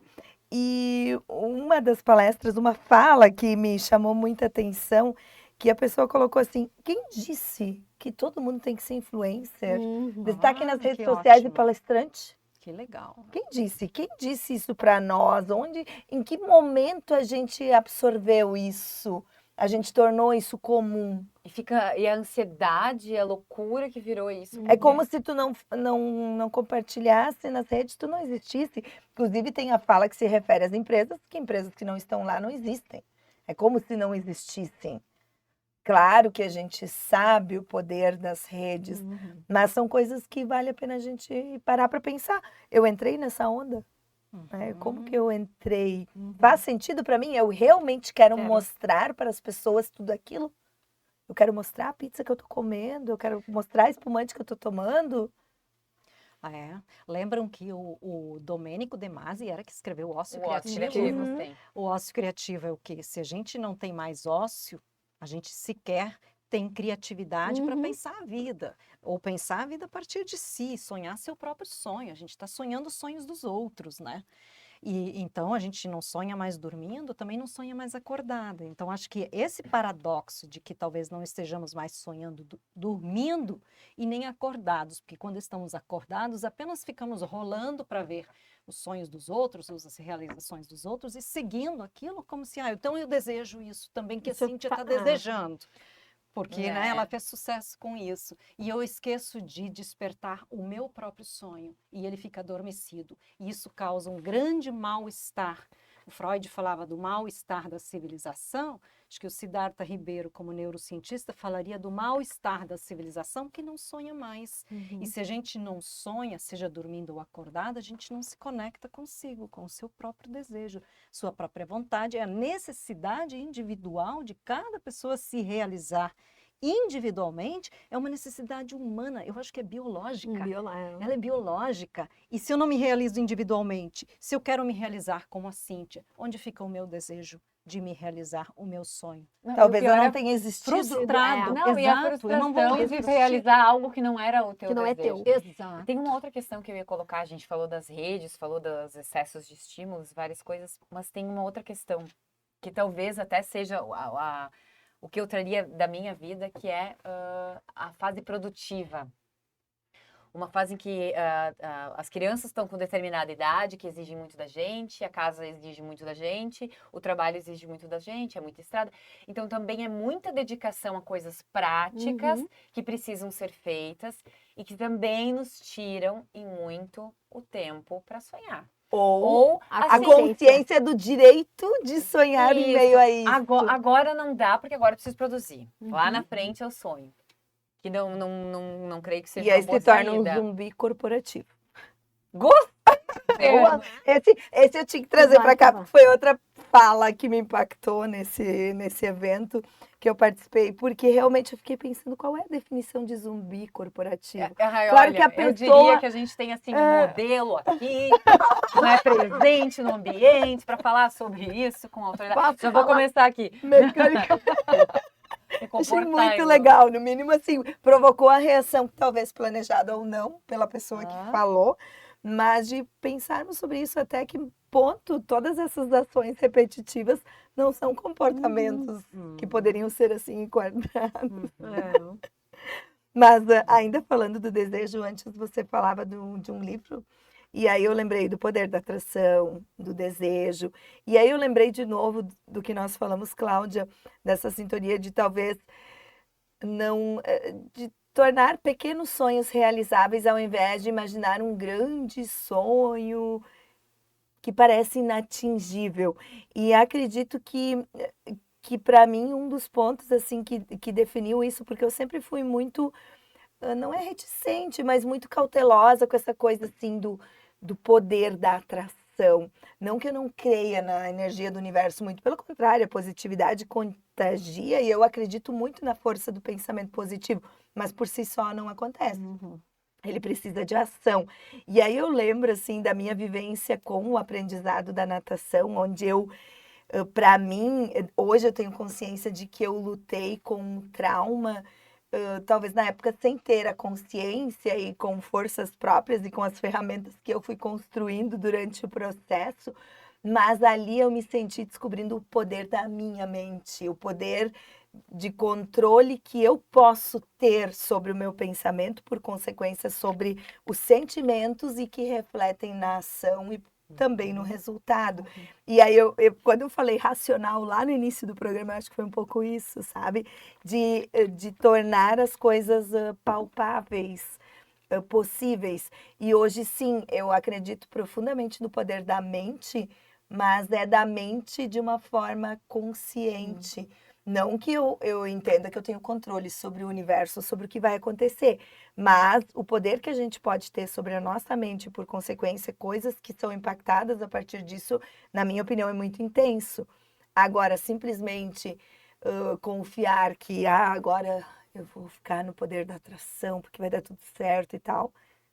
e uma das palestras, uma fala que me chamou muita atenção, que a pessoa colocou assim: quem disse que todo mundo tem que ser influencer? Destaque nas redes que sociais ótimo. e palestrante. Que legal. Quem disse? Quem disse isso para nós? Em que momento a gente absorveu isso? A gente tornou isso comum? E a ansiedade, a loucura que virou isso. É como se tu não compartilhasse nas redes, tu não existisse. Inclusive tem a fala que se refere às empresas, que empresas que não estão lá não existem. É como se não existissem. Claro que a gente sabe o poder das redes, mas são coisas que vale a pena a gente parar para pensar. Eu entrei nessa onda. Né? Como que eu entrei? Faz sentido para mim? Eu realmente quero mostrar para as pessoas tudo aquilo? Eu quero mostrar a pizza que eu tô comendo? Eu quero mostrar a espumante que eu tô tomando? Lembram que o Domênico De Masi era que escreveu o Ócio O ócio Criativo? criativo, sim. O ócio criativo é o quê? Se a gente não tem mais ócio, a gente sequer tem criatividade para pensar a vida. Ou pensar a vida a partir de si, sonhar seu próprio sonho. A gente está sonhando os sonhos dos outros, né? E então a gente não sonha mais dormindo, também não sonha mais acordada. Então acho que esse paradoxo de que talvez não estejamos mais sonhando dormindo e nem acordados, porque quando estamos acordados apenas ficamos rolando para ver os sonhos dos outros, as realizações dos outros e seguindo aquilo como se, então eu desejo isso também que a Cíntia está desejando. Porque né, ela fez sucesso com isso. E eu esqueço de despertar o meu próprio sonho. E ele fica adormecido. E isso causa um grande mal-estar O Freud falava do mal-estar da civilização, acho que o Siddhartha Ribeiro, como neurocientista, falaria do mal-estar da civilização que não sonha mais. E se a gente não sonha, seja dormindo ou acordada, a gente não se conecta consigo, com o seu próprio desejo, sua própria vontade. É a necessidade individual de cada pessoa se realizar individualmente, é uma necessidade humana, eu acho que é biológica. Ela é biológica. E se eu não me realizo individualmente, se eu quero me realizar como a Cíntia, onde fica o meu desejo de me realizar, o meu sonho? Não, Talvez e o eu pior não é tenha existido. Frustrado. Não, e a Exato, eu não vou frustração de resistir. realizar algo que não era o teu Que não é desejo. teu. Exato. Tem uma outra questão que eu ia colocar, a gente falou das redes, falou dos excessos de estímulos, várias coisas, mas tem uma outra questão, que talvez até seja o que eu traria da minha vida, que é a fase produtiva. Uma fase em que as crianças estão com determinada idade, que exigem muito da gente, a casa exige muito da gente, o trabalho exige muito da gente, é muita estrada. Então, também é muita dedicação a coisas práticas que precisam ser feitas e que também nos tiram em muito o tempo para sonhar. Ou a a consciência do direito de sonhar em Isso. meio a isso. Agora não dá, porque agora eu preciso produzir. Lá na frente eu sonho. Que não creio que seja E aí uma boa se torna um saída. zumbi corporativo. Gostei! Boa. Esse eu tinha que trazer para cá, porque foi outra fala que me impactou nesse evento que eu participei, porque realmente eu fiquei pensando qual é a definição de zumbi corporativo. Claro Claro que a eu pessoa- diria que a gente tem assim um modelo aqui, né, presente no ambiente para falar sobre isso com autoridade. Posso Já vou falar? começar aqui. Mecânica. Me Achei comportar muito igual. legal, no mínimo assim, provocou a reação, talvez planejada ou não, pela pessoa que falou, mas de pensarmos sobre isso até que ponto todas essas ações repetitivas não são comportamentos que poderiam ser assim enquadrados. Mas ainda falando do desejo, antes você falava de um livro, e aí eu lembrei do poder da atração, do desejo, e aí eu lembrei de novo do que nós falamos, Cláudia, dessa sintonia de talvez não, de tornar pequenos sonhos realizáveis ao invés de imaginar um grande sonho que parece inatingível. E acredito que para mim um dos pontos assim que definiu isso, porque eu sempre fui muito, não é reticente, mas muito cautelosa com essa coisa assim do poder da atração. Não que eu não creia na energia do universo, muito pelo contrário, a positividade contagia e eu acredito muito na força do pensamento positivo, mas por si só não acontece. Ele precisa de ação. E aí eu lembro assim da minha vivência com o aprendizado da natação, onde para mim, hoje eu tenho consciência de que eu lutei com um trauma, talvez na época sem ter a consciência e com forças próprias e com as ferramentas que eu fui construindo durante o processo, mas ali eu me senti descobrindo o poder da minha mente, o poder de controle que eu posso ter sobre o meu pensamento, por consequência sobre os sentimentos e que refletem na ação e também no resultado. E aí, quando eu falei racional lá no início do programa, eu acho que foi um pouco isso, sabe? De tornar as coisas palpáveis, possíveis. E hoje, sim, eu acredito profundamente no poder da mente, mas é da mente de uma forma consciente. Não que eu entenda que eu tenho controle sobre o universo, sobre o que vai acontecer, mas o poder que a gente pode ter sobre a nossa mente, por consequência, coisas que são impactadas a partir disso, na minha opinião, é muito intenso. Agora, simplesmente confiar que agora eu vou ficar no poder da atração, porque vai dar tudo certo e tal,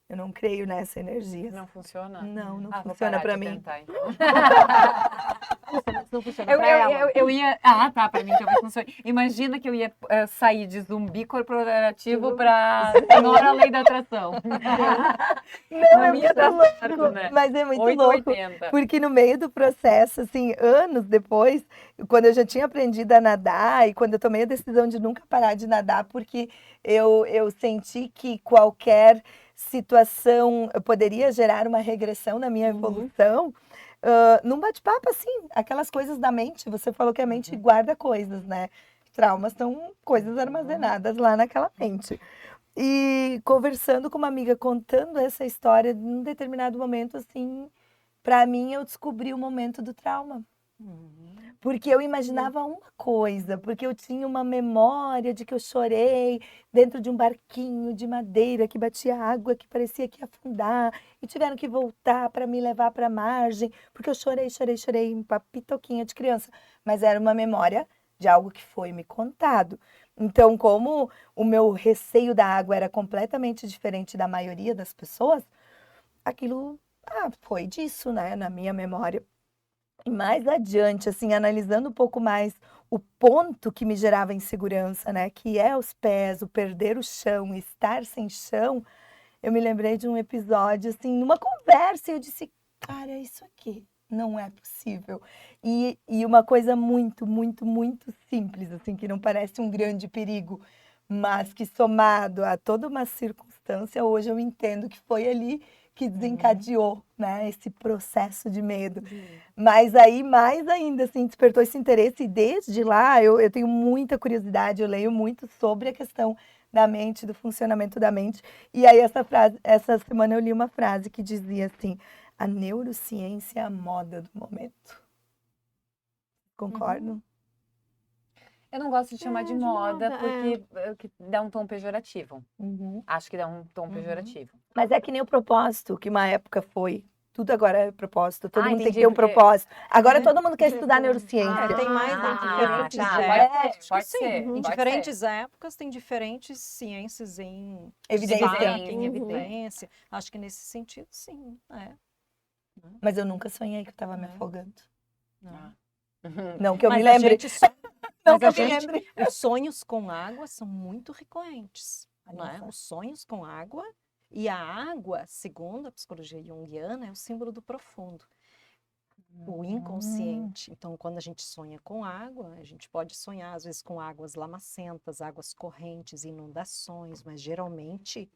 eu não creio nessa energia. Não funciona? Não Vou funciona parar para de mim. tentar, então. Não funciona pra ela. Eu ia. Tá, pra mim talvez funcione. Imagina que eu ia sair de zumbi corporativo pra Nora Lei da Atração. Não, é Não ia muito dar louco, certo, né? mas é muito 880. louco, porque no meio do processo, assim, anos depois, quando eu já tinha aprendido a nadar e quando eu tomei a decisão de nunca parar de nadar, porque eu senti que qualquer situação poderia gerar uma regressão na minha evolução, num bate-papo, assim, aquelas coisas da mente, você falou que a mente guarda coisas, né? Traumas são coisas armazenadas lá naquela mente. E conversando com uma amiga, contando essa história, num determinado momento, assim, para mim eu descobri o momento do trauma. Porque eu imaginava uma coisa, porque eu tinha uma memória de que eu chorei dentro de um barquinho de madeira que batia água, que parecia que ia afundar, e tiveram que voltar para me levar para a margem, porque eu chorei, uma pitoquinha de criança. Mas era uma memória de algo que foi me contado. Então, como o meu receio da água era completamente diferente da maioria das pessoas, aquilo foi disso, né, na minha memória. E mais adiante, assim, analisando um pouco mais o ponto que me gerava insegurança, né? Que é os pés, o perder o chão, estar sem chão. Eu me lembrei de um episódio, assim, numa conversa, e eu disse, cara, isso aqui não é possível. E uma coisa muito, muito, muito simples, assim, que não parece um grande perigo, mas que somado a toda uma circunstância, hoje eu entendo que foi ali que desencadeou, né, esse processo de medo. Mas aí, mais ainda, assim, despertou esse interesse. E desde lá, eu tenho muita curiosidade, eu leio muito sobre a questão da mente, do funcionamento da mente. E aí, essa semana eu li uma frase que dizia assim, a neurociência é a moda do momento. Concordam? Eu não gosto de chamar de de moda, moda, porque que dá um tom pejorativo. Uhum. Acho que dá um tom pejorativo. Mas é que nem o propósito, que uma época foi. Tudo agora é propósito, todo mundo tem que entendi, ter um porque- propósito. Agora todo mundo quer estudar neurociência. É, tem mais em diferentes tá, épocas. pode Sim, ser, em pode diferentes épocas tem diferentes ciências em Evidência. destaque, em Uhum. evidência. Acho que nesse sentido, sim. Mas eu nunca sonhei que eu estava me É. afogando. Não. Não que eu me Mas a lembre. gente só- Não mas que a eu me gente, lembre. os sonhos com água são muito recorrentes, não é? Olha só. Os sonhos com água, e a água, segundo a psicologia junguiana, é o símbolo do profundo, o inconsciente. Então, quando a gente sonha com água, a gente pode sonhar às vezes com águas lamacentas, águas correntes, inundações, mas geralmente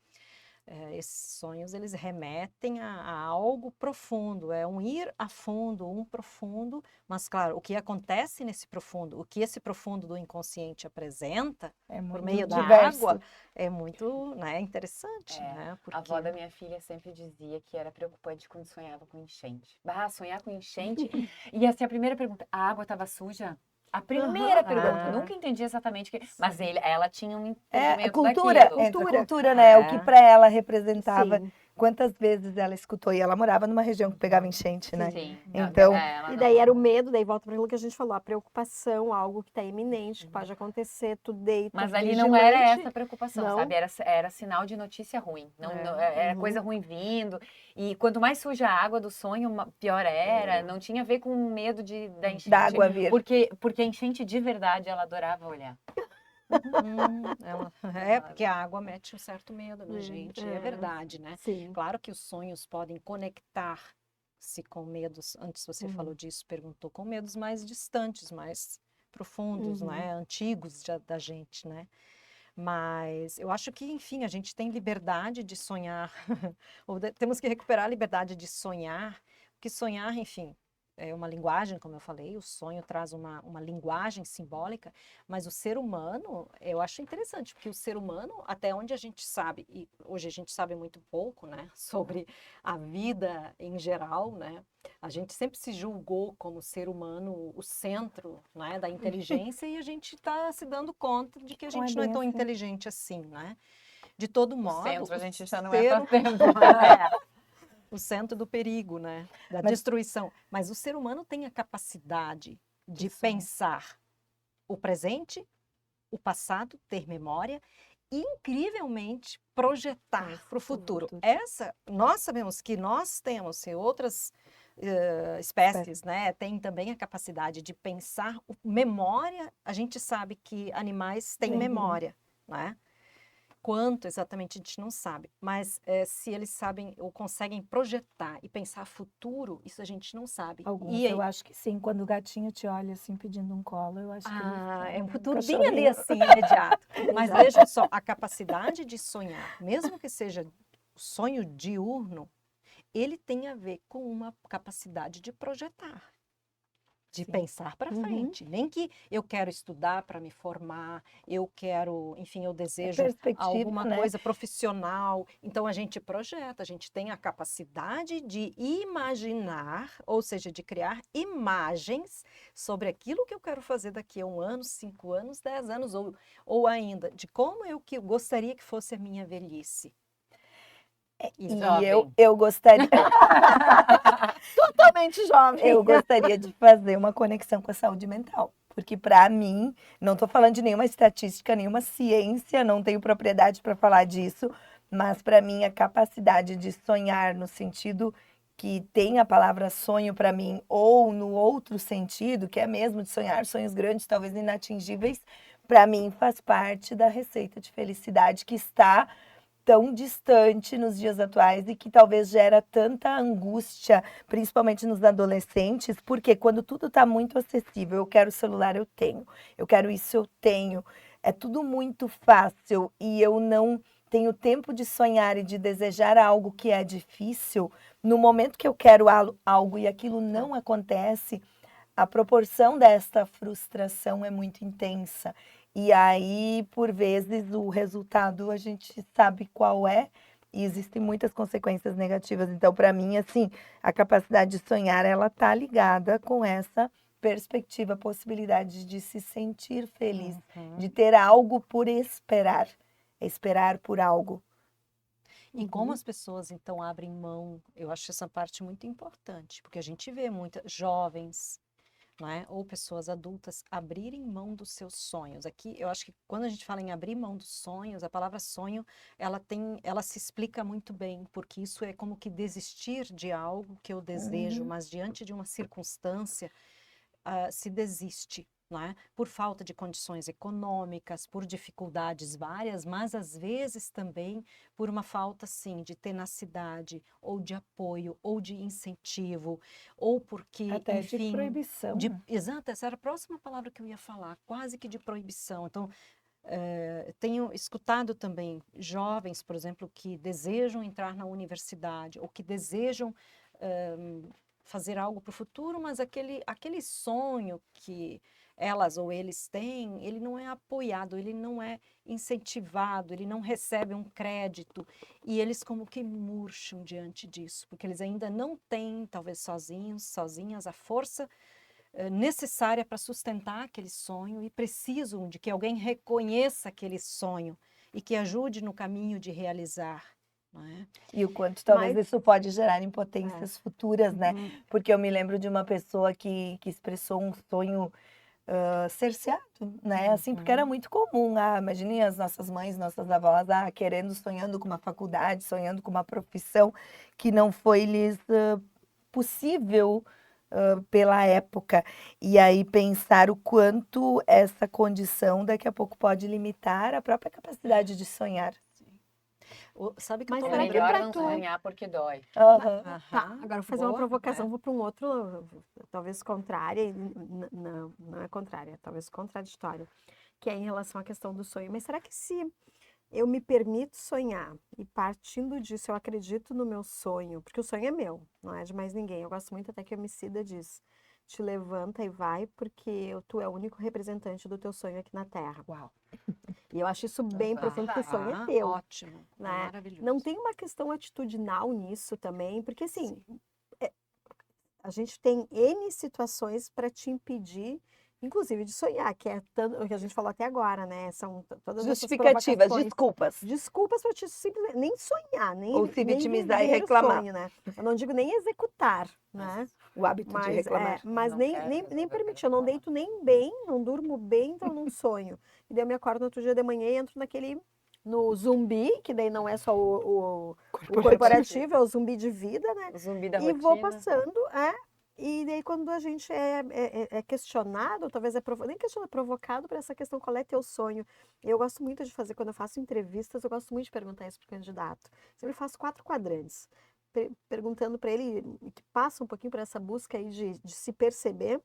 esses sonhos eles remetem a algo profundo, é um ir a fundo, um profundo, mas claro, o que acontece nesse profundo, o que esse profundo do inconsciente apresenta É por muito meio da diverso. água é muito, né, interessante, né? A avó da minha filha sempre dizia que era preocupante quando sonhava com enchente. Sonhar com enchente. E assim, a primeira pergunta, a água estava suja? A primeira pergunta, Ah. nunca entendi exatamente o que. Mas ela tinha um É entendimento cultura, daquilo. entra a cultura, né? O que para ela representava. Sim. Quantas vezes ela escutou, e ela morava numa região que pegava enchente, né? Sim. Então- ela E não- daí era o medo, daí volta para aquilo que a gente falou, a preocupação, algo que está iminente, que pode acontecer, tu deita Mas ali não era vigilante. essa a preocupação, Não. sabe? Era sinal de notícia ruim. Era Uhum. coisa ruim vindo. E quanto mais suja a água do sonho, pior era. Não tinha a ver com medo da enchente. Da água vir. Porque a enchente de verdade, ela adorava olhar. Porque a água mete um certo medo na gente, é verdade, né? Sim. Claro que os sonhos podem conectar-se com medos, antes você falou disso, perguntou, com medos mais distantes, mais profundos, né? Antigos da gente, né? Mas eu acho que, enfim, a gente tem liberdade de sonhar, temos que recuperar a liberdade de sonhar, porque sonhar, enfim, é uma linguagem, como eu falei, o sonho traz uma linguagem simbólica, mas o ser humano, eu acho interessante, porque o ser humano, até onde a gente sabe, e hoje a gente sabe muito pouco, né, sobre a vida em geral, né, a gente sempre se julgou como ser humano o centro, né, da inteligência e a gente está se dando conta de que a gente não é bem tão assim. inteligente assim, né. De todo O modo, centro a gente já não ser- é tanto tempo. o centro do perigo, né? Da Mas- destruição. Mas o ser humano tem a capacidade de Isso. pensar o presente, o passado, ter memória e, incrivelmente, projetar para o futuro. Nós sabemos que nós temos, e outras espécies, né, têm também a capacidade de pensar memória. A gente sabe que animais têm memória, né? Quanto exatamente a gente não sabe, mas se eles sabem ou conseguem projetar e pensar futuro, isso a gente não sabe. Alguns, E aí, eu acho que sim. Quando o gatinho te olha assim pedindo um colo, eu acho que é um um futuro bem ali cachorrinho. assim, imediato. Mas vejam só, a capacidade de sonhar, mesmo que seja sonho diurno, ele tem a ver com uma capacidade de projetar. de pensar para frente. Nem que eu quero estudar para me formar, eu quero, enfim, eu desejo perspectiva, alguma né? coisa profissional. Então a gente projeta, a gente tem a capacidade de imaginar, ou seja, de criar imagens sobre aquilo que eu quero fazer daqui a 1 ano, 5 anos, 10 anos, ou ainda de como eu gostaria que fosse a minha velhice. E Jovem. eu gostaria, Totalmente jovem. eu gostaria de fazer uma conexão com a saúde mental. Porque para mim, não estou falando de nenhuma estatística, nenhuma ciência, não tenho propriedade para falar disso, mas para mim a capacidade de sonhar no sentido que tem a palavra sonho para mim, ou no outro sentido, que é mesmo de sonhar sonhos grandes, talvez inatingíveis, para mim faz parte da receita de felicidade que está tão distante nos dias atuais e que talvez gera tanta angústia, principalmente nos adolescentes, porque quando tudo está muito acessível, eu quero celular, eu tenho, eu quero isso, eu tenho, é tudo muito fácil e eu não tenho tempo de sonhar e de desejar algo que é difícil, no momento que eu quero algo e aquilo não acontece, a proporção desta frustração é muito intensa. E aí, por vezes, o resultado a gente sabe qual é, e existem muitas consequências negativas. Então, para mim, assim, a capacidade de sonhar, ela tá ligada com essa perspectiva, possibilidade de se sentir feliz, de ter algo por esperar, esperar por algo. E como as pessoas então abrem mão, eu acho essa parte muito importante, porque a gente vê muitas jovens, não é? Ou pessoas adultas abrirem mão dos seus sonhos. Aqui, eu acho que quando a gente fala em abrir mão dos sonhos, a palavra sonho, ela se explica muito bem, porque isso é como que desistir de algo que eu desejo, mas diante de uma circunstância, se desiste. Não é? Por falta de condições econômicas, por dificuldades várias, mas às vezes também por uma falta, sim, de tenacidade, ou de apoio, ou de incentivo, ou porque, Até enfim... de proibição. Né? Exato, essa era a próxima palavra que eu ia falar, quase que de proibição. Então, tenho escutado também jovens, por exemplo, que desejam entrar na universidade, ou que desejam fazer algo para o futuro, mas aquele sonho que elas ou eles têm, ele não é apoiado, ele não é incentivado, ele não recebe um crédito, e eles como que murcham diante disso, porque eles ainda não têm, talvez sozinhas, a força necessária para sustentar aquele sonho e precisam de que alguém reconheça aquele sonho e que ajude no caminho de realizar. Não é? E o quanto talvez isso pode gerar impotências futuras, né? Uhum. Porque eu me lembro de uma pessoa que expressou um sonho cerceado, né? Assim, porque era muito comum. Imaginem as nossas mães, nossas avós, querendo, sonhando com uma faculdade, sonhando com uma profissão que não foi lhes possível pela época. E aí pensar o quanto essa condição daqui a pouco pode limitar a própria capacidade de sonhar. Sabe que Mas eu tô É será que melhor pra não tu- sonhar porque dói. Aham. Tá, agora vou fazer uma boa, provocação, vou para um outro, talvez contrária, não é contrária, talvez contraditória, que é em relação à questão do sonho. Mas será que se eu me permito sonhar e partindo disso eu acredito no meu sonho, porque o sonho é meu, não é de mais ninguém. Eu gosto muito até que o Emicida diz, te levanta e vai, porque tu é o único representante do teu sonho aqui na Terra. Uau. E eu acho isso bem profundo, porque o sonho é Ah, teu. ótimo, Né? maravilhoso. Não tem uma questão atitudinal nisso também, porque assim, a gente tem N situações para te impedir, inclusive de sonhar, que é tanto, o que a gente falou até agora, né? São todas essas Justificativas, provocações. desculpas. Desculpas para te simplesmente nem sonhar, Ou se nem vitimizar e viver o reclamar. sonho, né? Eu não digo nem executar, né? O hábito de reclamar. Mas Não nem, quero nem, resolver, nem quero permitir, eu não reclamar. deito nem bem, não durmo bem, então eu não sonho. E daí eu me acordo no outro dia de manhã e entro no zumbi, que daí não é só o corporativo, é o zumbi de vida, né? O zumbi da E vou rotina. passando, e daí quando a gente é questionado, talvez nem questionado, provocado por essa questão, qual é teu sonho? Eu gosto muito de fazer, quando eu faço entrevistas, eu gosto muito de perguntar isso pro candidato. Sempre faço 4 quadrantes, perguntando para ele, que passa um pouquinho por essa busca aí de se perceber, o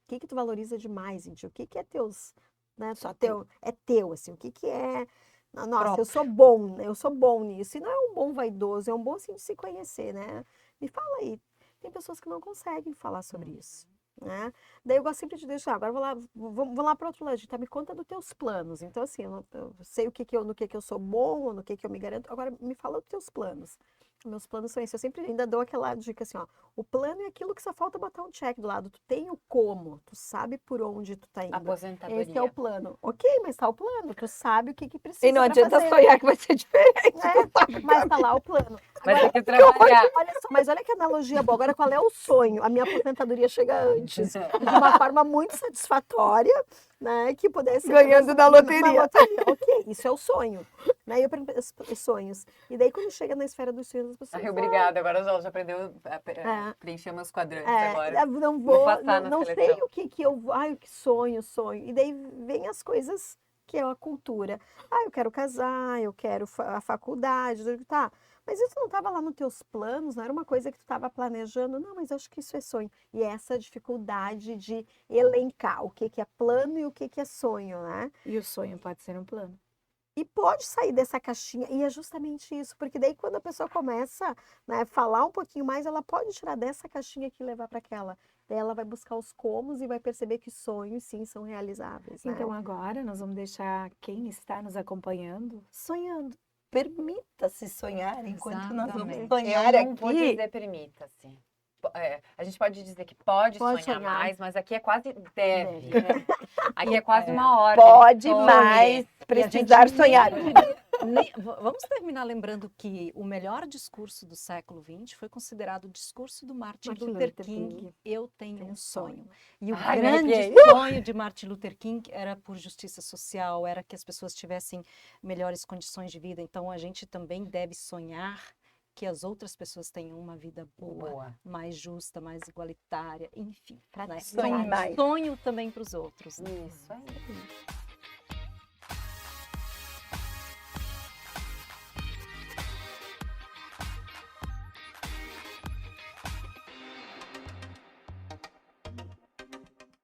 que tu valoriza demais em ti? O que é teus, né? Só É teu, assim, o que é... Nossa, Próprio. eu sou bom nisso. E não é um bom vaidoso, é um bom assim de se conhecer, né? Me fala aí. Tem pessoas que não conseguem falar sobre isso. né? Daí eu gosto sempre de deixar, agora vou lá para outro lado, tá? Me conta dos teus planos. Então, assim, eu sei no que eu sou bom, ou no que eu me garanto. Agora, me fala dos teus planos. Meus planos são esses. Eu sempre ainda dou aquela dica assim, ó. O plano é aquilo que só falta botar um check do lado. Tu tem o como, tu sabe por onde tu tá indo. Aposentadoria. Esse é o plano. Ok, mas tá o plano. Tu sabe o que precisa E não pra adianta fazer. sonhar que vai ser diferente. Mas tá lá o plano. Vai ter Agora, que trabalhar. olha só, mas olha que analogia boa. Agora, qual é o sonho? A minha aposentadoria chega antes. De uma forma muito satisfatória, né? Que pudesse ser Ganhando na loteria. Ok, isso é o sonho. Né? E eu pergunto os sonhos. E daí, quando chega na esfera dos sonhos, as pessoas. Ai, obrigada, agora já aprendeu a preencher meus quadrantes agora. Não Vou vou, passar na não sei seleção. o que eu vou. Ai, que sonho. E daí vem as coisas que é a cultura. Ah, eu quero casar, eu quero a faculdade, tá. Mas isso não estava lá nos teus planos, não era uma coisa que tu estava planejando. Não, mas acho que isso é sonho. E essa dificuldade de elencar o que é plano e o que é sonho, né? E o sonho pode ser um plano. E pode sair dessa caixinha, e é justamente isso, porque daí quando a pessoa começa, né, a falar um pouquinho mais, ela pode tirar dessa caixinha aqui e levar para aquela. Daí ela vai buscar os comos e vai perceber que sonhos, sim, são realizáveis, né? Então agora nós vamos deixar quem está nos acompanhando sonhando. Permita-se sonhar enquanto nós vamos Exatamente. sonhar Eu não vou aqui. dizer permita-se. A gente pode dizer que pode sonhar sonhar. mais, mas aqui é quase deve. Deve. Né? Aqui é quase uma ordem. Pode Sonhe. mais precisar sonhar. Vamos terminar lembrando que o melhor discurso do século XX foi considerado o discurso do Martin Luther King. Eu tenho um sonho. E o Ai, me grande arrepiei. sonho de Martin Luther King era por justiça social, era que as pessoas tivessem melhores condições de vida. Então a gente também deve sonhar que as outras pessoas tenhham uma vida boa, mais justa, mais igualitária, enfim. Né? Sonhe mais. Sonho também para os outros. Né? Isso aí.